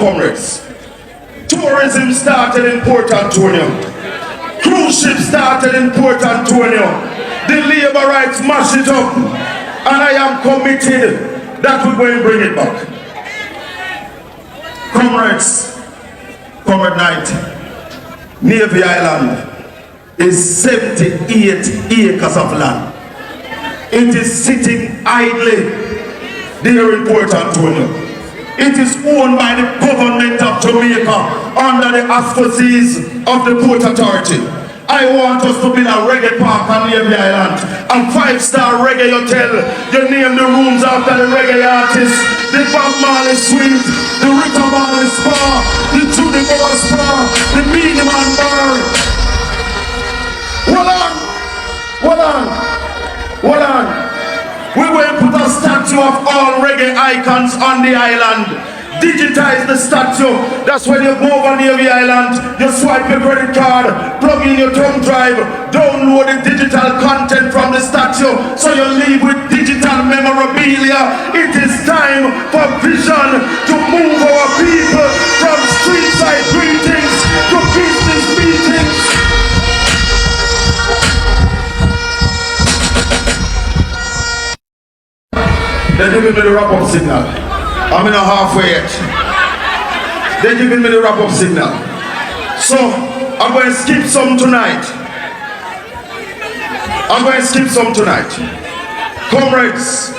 comrades. Tourism started in Port Antonio. Cruise ship started in Port Antonio. The labor rights mash it up. And I am committed that we're going to bring it back. Comrades, Comrade Knight, Navy Island is 78 acres of land. It is sitting idly there in Port Antonio. It is owned by the government of Jamaica under the auspices of the Port Authority. I want us to build a reggae park on Navy Island, a 5-star reggae hotel. You name the rooms after the reggae artists, the Bob Marley Suite, the Rita Marley Spa, the Judy Moore Spa, the Miniman Bar. Hold on. We will put a statue of all reggae icons on the island. Digitize the statue. That's when you go over Navy Island, you swipe your credit card, plug in your thumb drive, download the digital content from the statue, so you leave with digital memorabilia. It is time for vision to move our people from street side greetings to business meetings. They're giving me the wrap-up signal. I'm in a halfway yet. They're giving me the wrap-up signal. So, I'm going to skip some tonight. Comrades,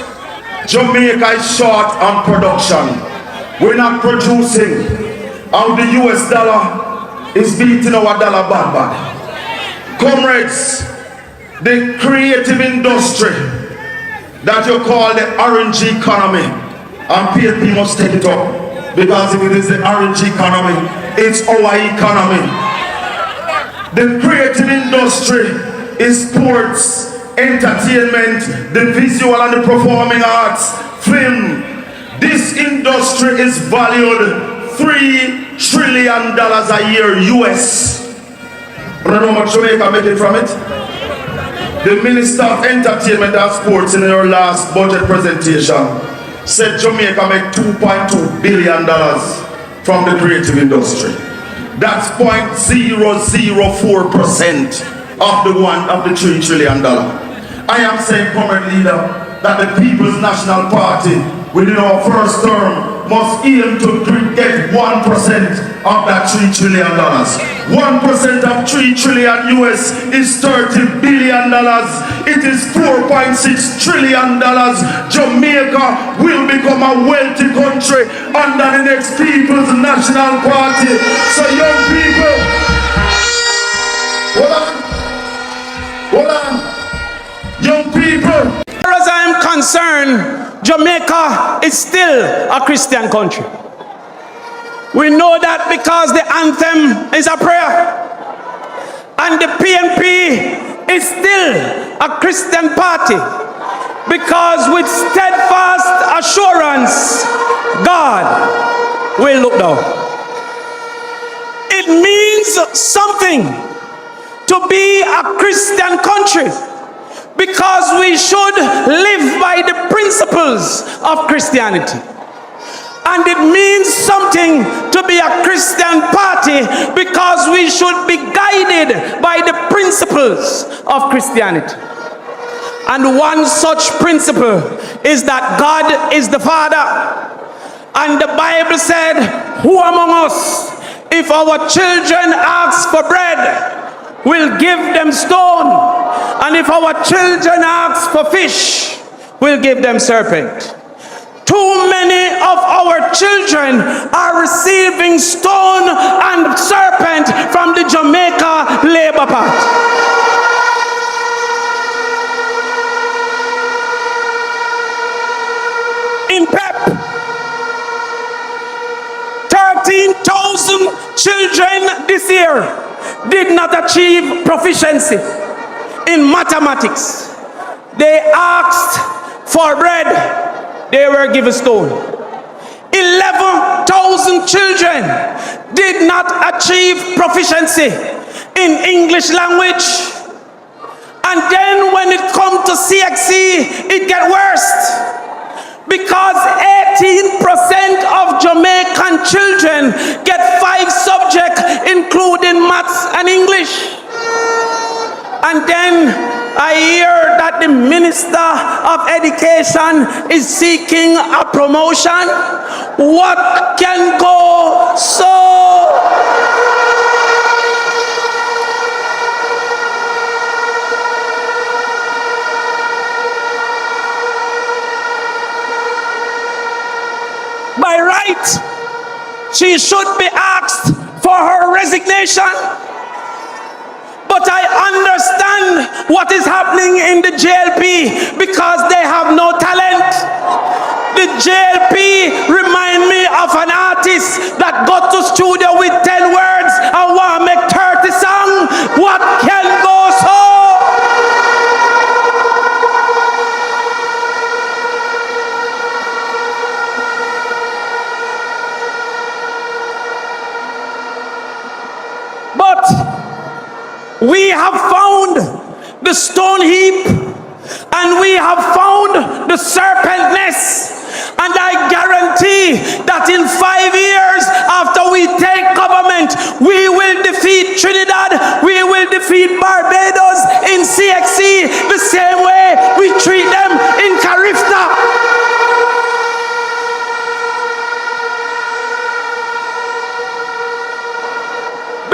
Jamaica is short on production. We're not producing. And the US dollar is beating our dollar bad. Comrades, the creative industry that you call the RNG economy, and PNP must take it up, because if it is the RNG economy, it's our economy. The creative industry is sports, entertainment, the visual and the performing arts, film. This industry is valued $3 trillion a year US. You know how much Jamaica making from it? The Minister of Entertainment and Sports in her last budget presentation said Jamaica make $2.2 billion from the creative industry. That's 0.004% of the $3 trillion. I am saying, comrade leader, that the People's National Party within our first term must aim to get 1% of that $3 trillion. 1% of $3 trillion US is $30 billion. It is $4.6 trillion. Jamaica will become a wealthy country under the next People's National Party. So young people, hold on. Young people. As far as I am concerned, Jamaica is still a Christian country. We know that because the anthem is a prayer. And the PNP is still a Christian party. Because with steadfast assurance, God will look down. It means something to be a Christian country, because we should live by the principles of Christianity. And it means something to be a Christian party, because we should be guided by the principles of Christianity. And one such principle is that God is the Father. And the Bible said, who among us, if our children ask for bread, will give them stone? And if our children ask for fish, we'll give them serpent. Too many of our children are receiving stone and serpent from the Jamaica Labour Party. In PEP, 13,000 children this year did not achieve proficiency in mathematics. They asked for bread, they were given stone. 11,000 children did not achieve proficiency in English language. And then when it comes to CXC, it gets worse. Because 18% of Jamaican children children get 5 subjects, including maths and English. And then I hear that the Minister of Education is seeking a promotion. What can go so? By right, she should be asked for her resignation. But I understand what is happening in the JLP because they have no talent. The JLP remind me of an artist that got to studio with 10 words and want to make 30 songs. What can go so? But we have found the stone heap and we have found the serpent nest. And I guarantee that in 5 years after we take government, we will defeat Trinidad, we will defeat Barbados in CXC the same way we treat them in Carifta.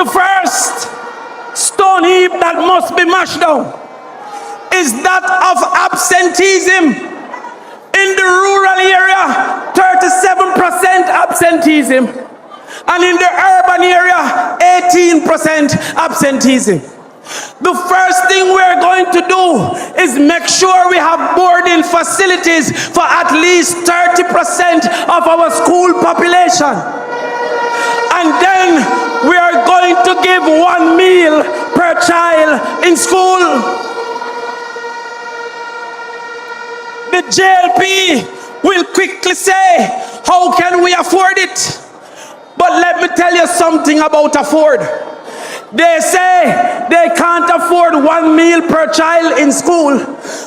The first stone heap that must be mashed down is that of absenteeism. In the rural area, 37% absenteeism. And in the urban area, 18% absenteeism. The first thing we're going to do is make sure we have boarding facilities for at least 30% of our school population. And then we are going to give 1 meal per child in school. The JLP will quickly say, how can we afford it? But let me tell you something about afford. They say they can't afford 1 meal per child in school,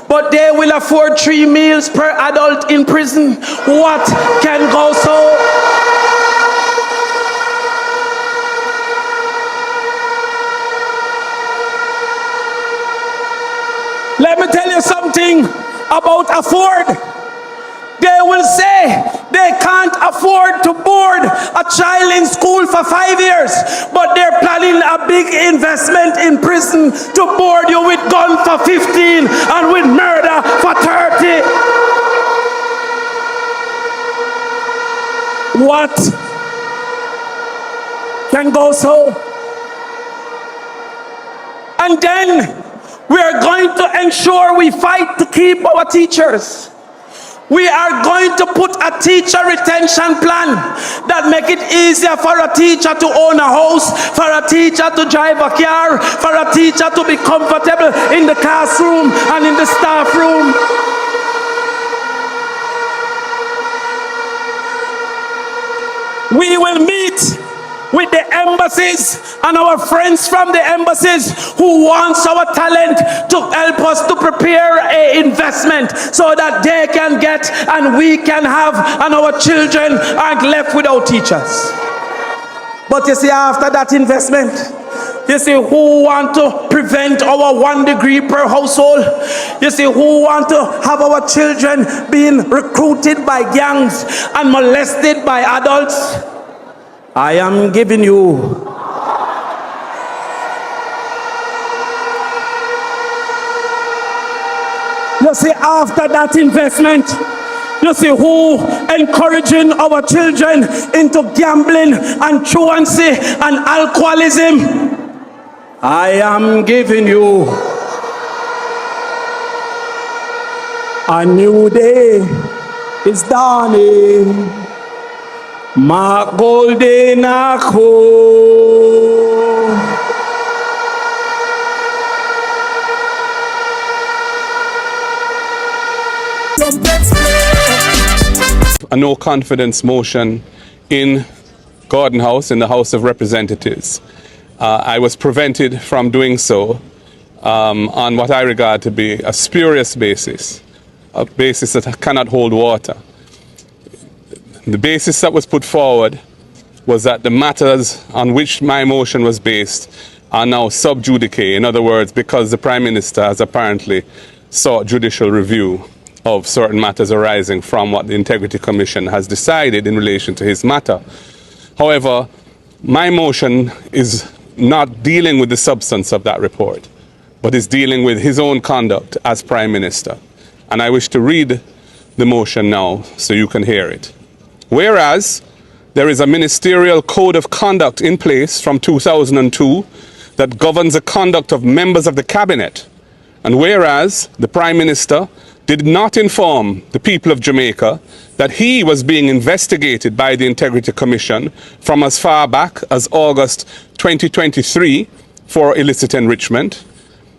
but they will afford 3 meals per adult in prison. What can go so? Let me tell you something about afford. They will say they can't afford to board a child in school for 5 years, but they're planning a big investment in prison to board you with gun for 15 and with murder for 30. What can go so? And then we are going to ensure we fight to keep our teachers. We are going to put a teacher retention plan that make it easier for a teacher to own a house, for a teacher to drive a car, for a teacher to be comfortable in the classroom and in the staff room. We will meet with the embassies and our friends from the embassies who wants our talent to help us to prepare an investment so that they can get and we can have and our children aren't left without teachers. But you see, after that investment, you see, who want to prevent our 1 degree per household? You see, who want to have our children being recruited by gangs and molested by adults? I am giving you see, after that investment, you see, who encouraging our children into gambling and truancy and alcoholism? I am giving you a new day is dawning. Markgolding ako. A no confidence motion in Gordon House, in the House of Representatives. I was prevented from doing so on what I regard to be a spurious basis, a basis that cannot hold water. The basis that was put forward was that the matters on which my motion was based are now sub judice. In other words, because the Prime Minister has apparently sought judicial review of certain matters arising from what the Integrity Commission has decided in relation to his matter. However, my motion is not dealing with the substance of that report, but is dealing with his own conduct as Prime Minister. And I wish to read the motion now so you can hear it. Whereas there is a ministerial code of conduct in place from 2002 that governs the conduct of members of the cabinet, and whereas the Prime Minister did not inform the people of Jamaica that he was being investigated by the Integrity Commission from as far back as August 2023 for illicit enrichment,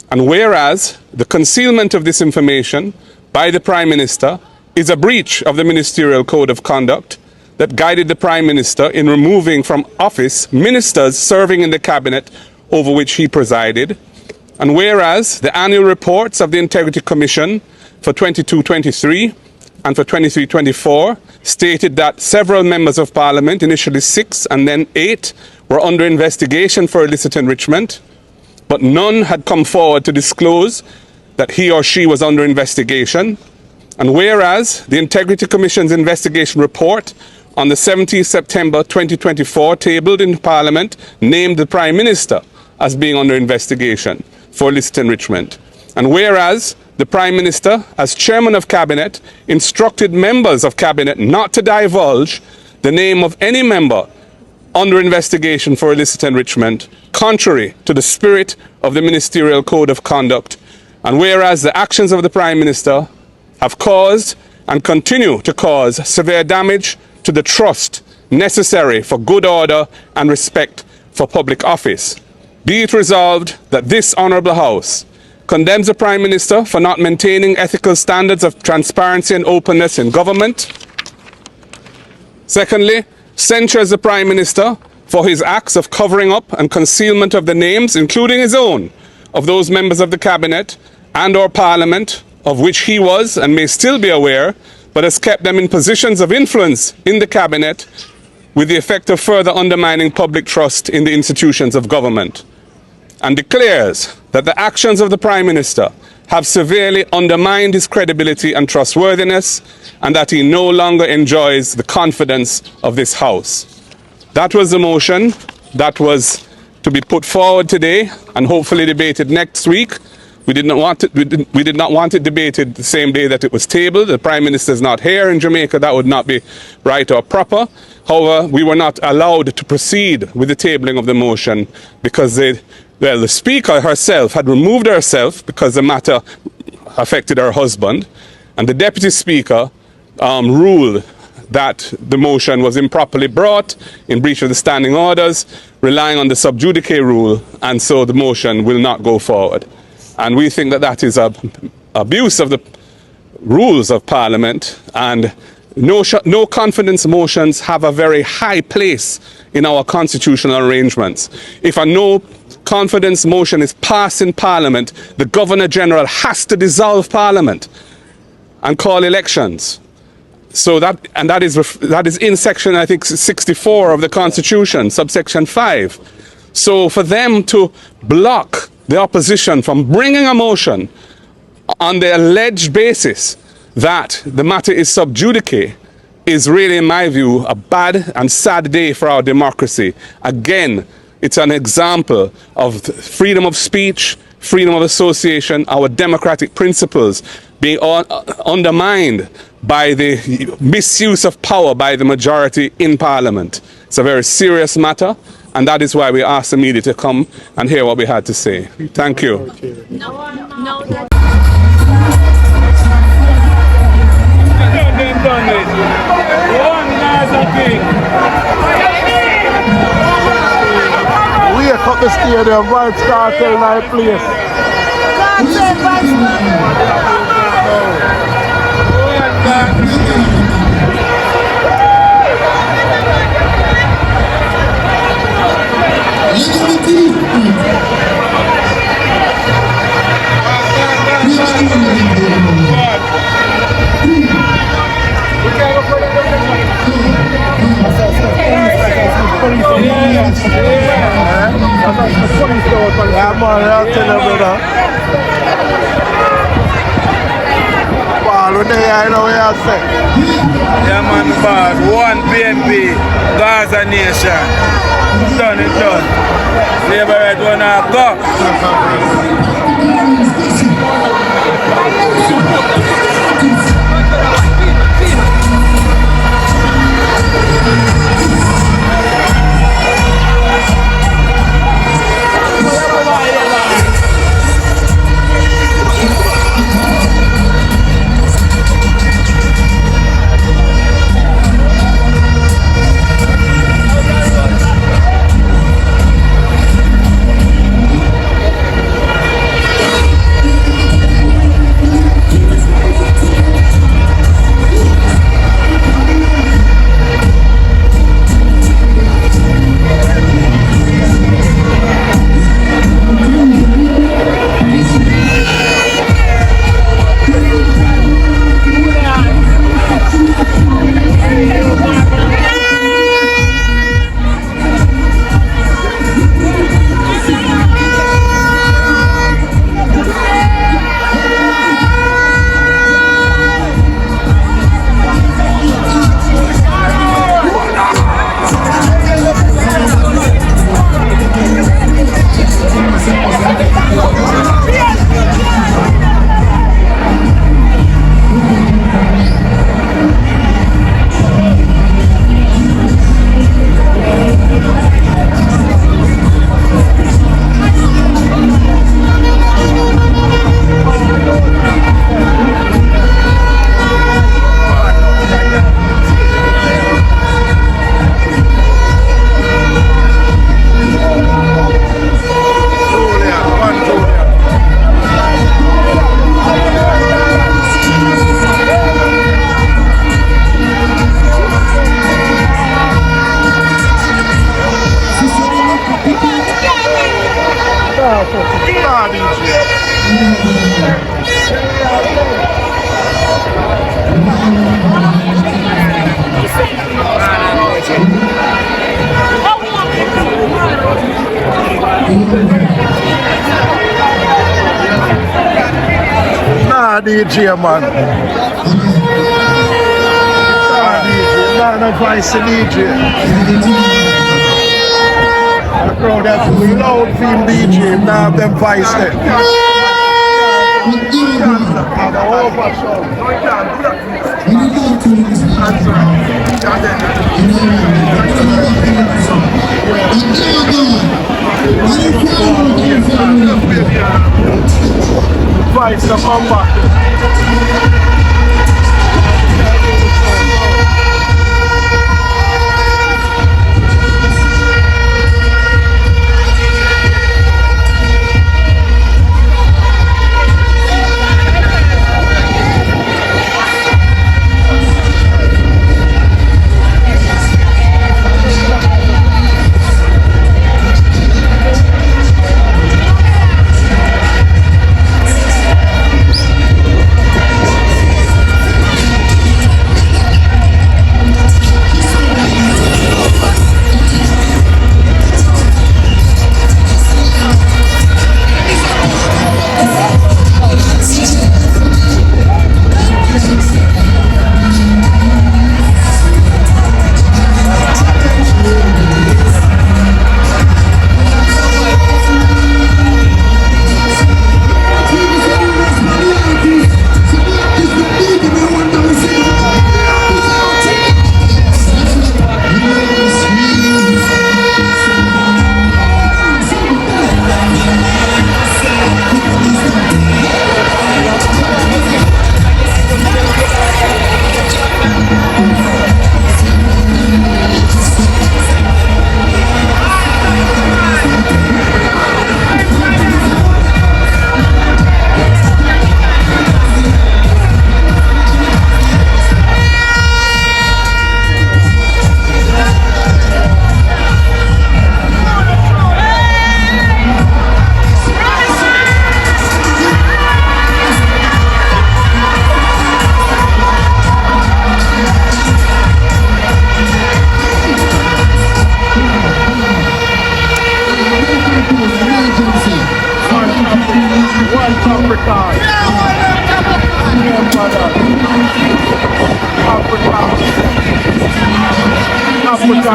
and whereas the concealment of this information by the Prime Minister is a breach of the ministerial code of conduct that guided the Prime Minister in removing from office ministers serving in the cabinet over which he presided, and whereas the annual reports of the Integrity Commission for 22-23 and for 23-24 stated that several members of Parliament, initially 6 and then 8, were under investigation for illicit enrichment, but none had come forward to disclose that he or she was under investigation, and whereas the Integrity Commission's investigation report on the 17th September 2024 tabled in Parliament named the Prime Minister as being under investigation for illicit enrichment, and whereas the Prime Minister, as Chairman of Cabinet, instructed members of Cabinet not to divulge the name of any member under investigation for illicit enrichment, contrary to the spirit of the Ministerial Code of Conduct, and whereas the actions of the Prime Minister have caused and continue to cause severe damage to the trust necessary for good order and respect for public office, be it resolved that this Honourable House condemns the Prime Minister for not maintaining ethical standards of transparency and openness in government. Secondly, censures the Prime Minister for his acts of covering up and concealment of the names, including his own, of those members of the Cabinet and or Parliament of which he was and may still be aware, but has kept them in positions of influence in the Cabinet with the effect of further undermining public trust in the institutions of government, and declares that the actions of the Prime Minister have severely undermined his credibility and trustworthiness, and that he no longer enjoys the confidence of this House. That was the motion that was to be put forward today and hopefully debated next week. We did not want it debated the same day that it was tabled. The Prime Minister is not here in Jamaica. That would not be right or proper. However, we were not allowed to proceed with the tabling of the motion because the Speaker herself had removed herself because the matter affected her husband, and the Deputy Speaker ruled that the motion was improperly brought in breach of the standing orders, relying on the sub judice rule, and so the motion will not go forward. And we think that that is an abuse of the rules of Parliament, and no confidence motions have a very high place in our constitutional arrangements. If a no confidence motion is passed in Parliament, the Governor-General has to dissolve Parliament and call elections. So that is in section, I think, 64 of the Constitution, subsection 5. So for them to block the opposition from bringing a motion on the alleged basis that the matter is sub judice is really, in my view, a bad and sad day for our democracy. Again, it's an example of freedom of speech, freedom of association, our democratic principles being undermined by the misuse of power by the majority in Parliament. It's a very serious matter, and that is why we asked the media to come and hear what we had to say. Thank you. We are cut the stadium, vibes cartel night place. I'll tell you, brother. Paul, what the hell you know what you say? Yeah, man, boss. One PNP, Gaza Nation. Done it done. Labor right one now, go. Nah, DJ, man. Nah, DJ. Nah, no voice DJ. The crowd has to be loud for him, DJ. Nah, them voice there. Voice to come back.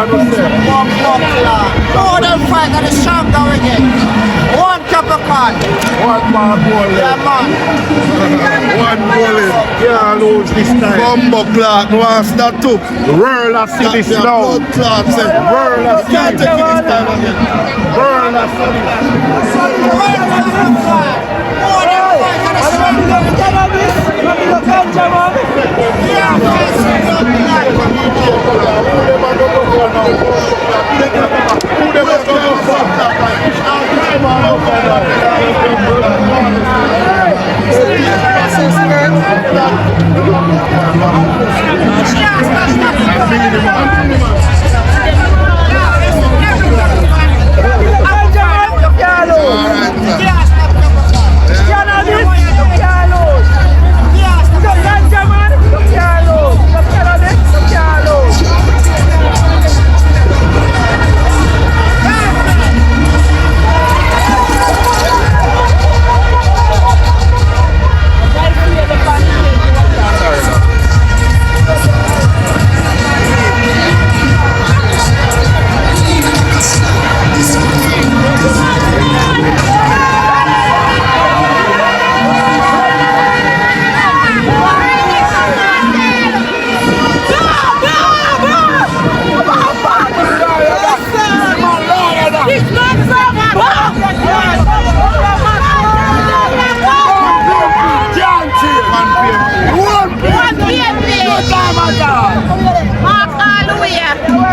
More than fight and the stronger again. One Capricorn. One markgolding. Yeah, man. One bullet. Can't lose this time. Bumbo clock. No one's that too. World of see this now. World of see this. Can't take it this time again. World of see this. More than fight and the stronger.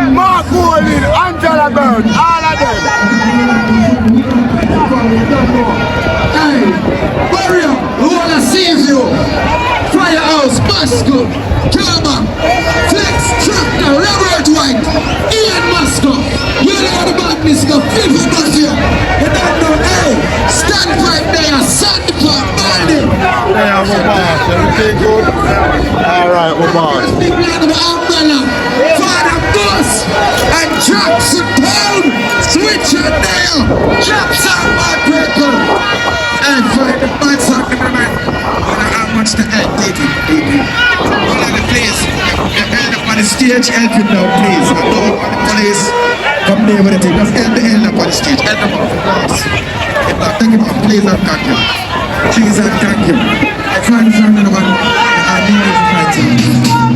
Markgolding, Angela Bird, all of them. Hey, warrior, who wanna save you? Firehouse, Moscow, Karma, Flex, Tractor, Robert White, Ian Moscow. You know the badness, go feel for Mafia. You don't know, hey, stand right there, Sandpot, Money. Yeah, we're boss. Everything good? Alright, we're boss. Big man of umbrella, Father Boss, and Jackson Town. Switch it there, Jackson Heartbreaker. And find the bad song, man. How much the head taking? All of the place. You end up on the stage, help it now, please. I don't want the police come there with the thing. Just end up on the stage, end up on the cross. If not, take it on, please, and thank you. Please and thank you. I find another one. I need you to fight.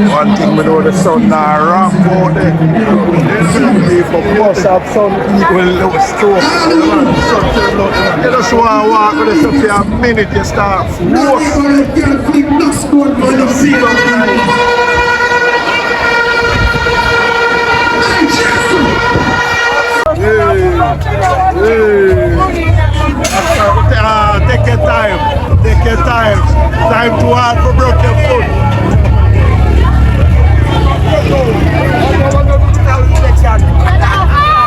One thing we know, the sun now rock out there. People must have some equal little stroke. You just want to walk with this up here a minute, you start walk. You see what take your time. Take your time. Time to walk for broken foot.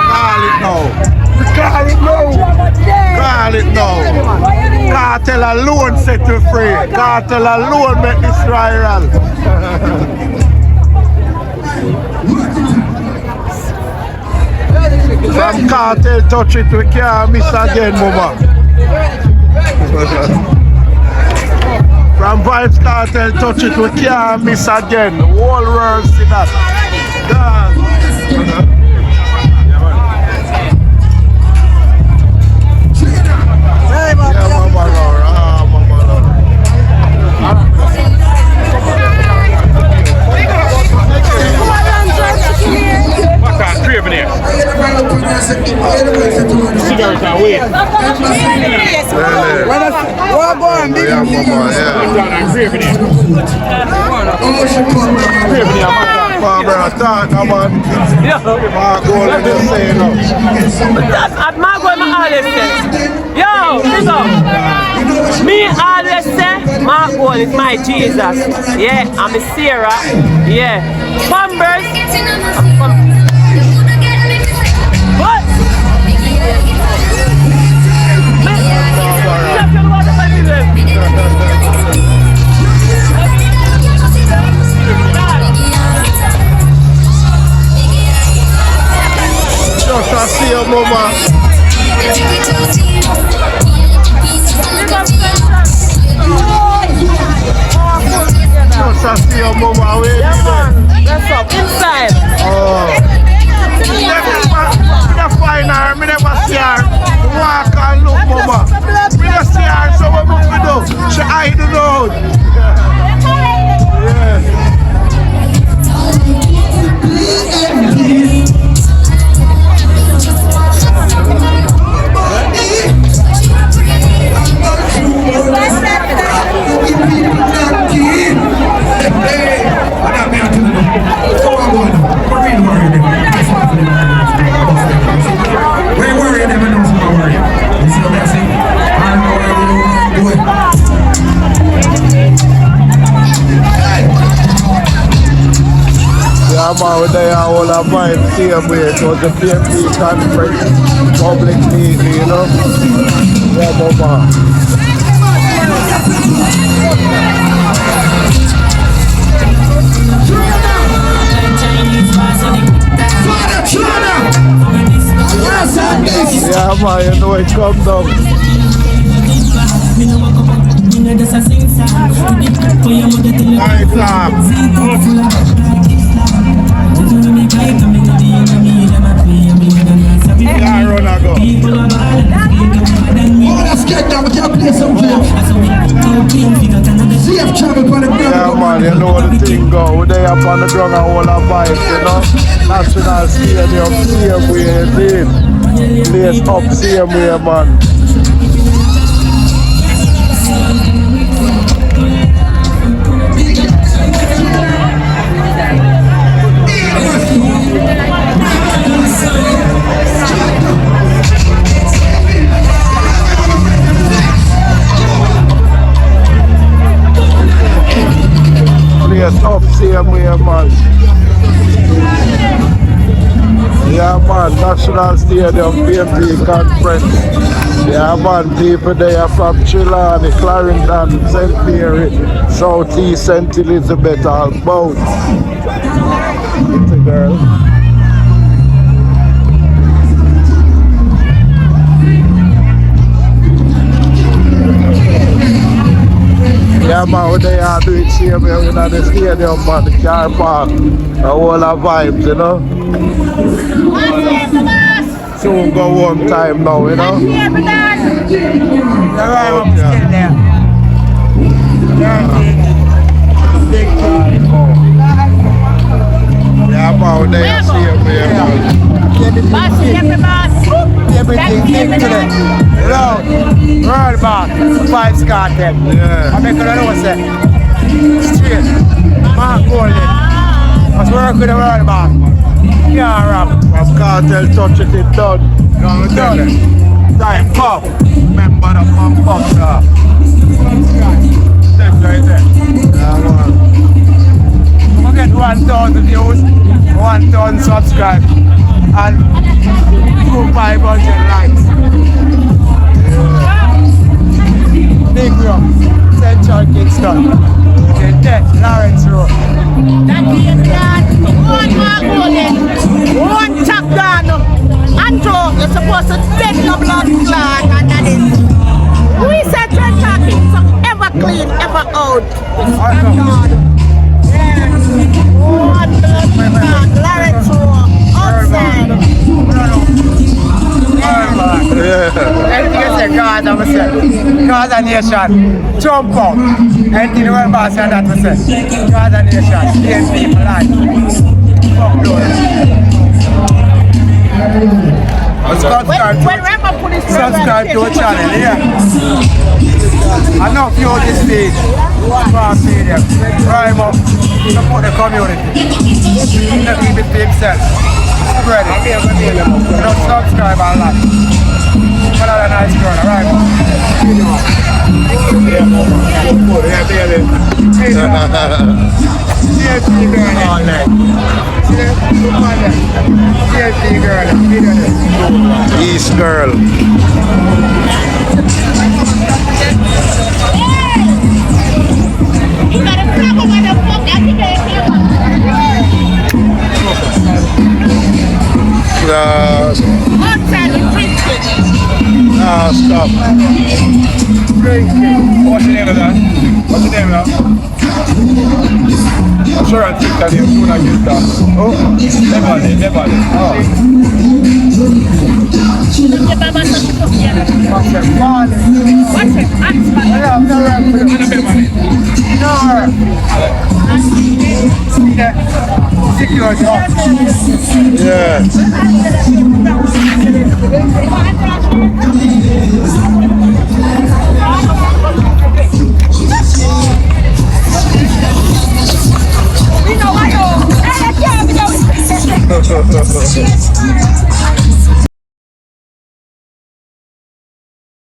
Call it now. Call it now. Call it now. Cartel alone set you free. Cartel alone make this viral. Cartel touch it, we can't miss again, mama. From Vibes Cartel touch it, we can't miss again. The whole world see that. Yeah, mama Laura. Mama Laura. Yo, me always say, Mark Gold is my Jesus. Yeah, I'm a Sarah. Yeah. Bombers. What? Just I see your mama. Just I see your mama. Yeah, man. That's up. Inside. I find her, I never see her. Walk and look, mama. I just see her, so what we do? She hide the road. Yeah. Yeah, man, they are all a vibe same way. It was the PNP conference, public meeting, you know. Yeah, mama. Yeah, man, you know it come down. Alright, clap. Yeah, run and go. Oh, let's get down. We can play some jam. Safe travel for the ground. Yeah, man, you know the thing go. They up on the ground and all our vibes, you know. National Stadium, same way, indeed. Place up, same way, man. Place up, same way, man. Yeah, man, National Stadium, PNP conference. Yeah, man, people there from Chilani, Clarendon, St. Mary, Southeast, St. Elizabeth, all both. It's a girl. Yeah, man, they are doing same here in the stadium, man, the car park, the whole of vibes, you know. Soon go home time now, you know. Yeah, man, they are same here, man. Everything today. Loud, roll back, Vibes Cartel. Yeah. I make a know say, straight, markgolding. Let's work with the roll back. Yeah, rap. From Cartel touch it, it's done. Done. Time, pop. Remember the man pop, yeah. That's right there. Yeah, man. We get 1,000 views, 1,000 subscribe, and 2,500 likes. Big rock, Central Kingston, Lawrence Road. That is that one markgolding, one chap down, and So you're supposed to take your blood clot and that is. Who is that you're talking? So ever clean, ever out. Thank God. Yes. One blood clot, Larry outside. Anything you say, God, I'm saying. God and nation, jump out. Anything the world boss and that we say. God and nation, PNP for life. Fuck subscribe to our channel, yeah. I know if you on this page, pnpmedia, prime up, support the community. Don't keep it to himself. Spread it. You know, subscribe and like. Another nice girl, alright? CFC girl. All night. CFC girl. East girl. You got a problem with the fuck? I think I outside the drinking. Ah, stop. What's the name of that? What's the name of that? I'm sure I'll take that name soon I get that. Oh, never. Oh. Yeah. We know why you.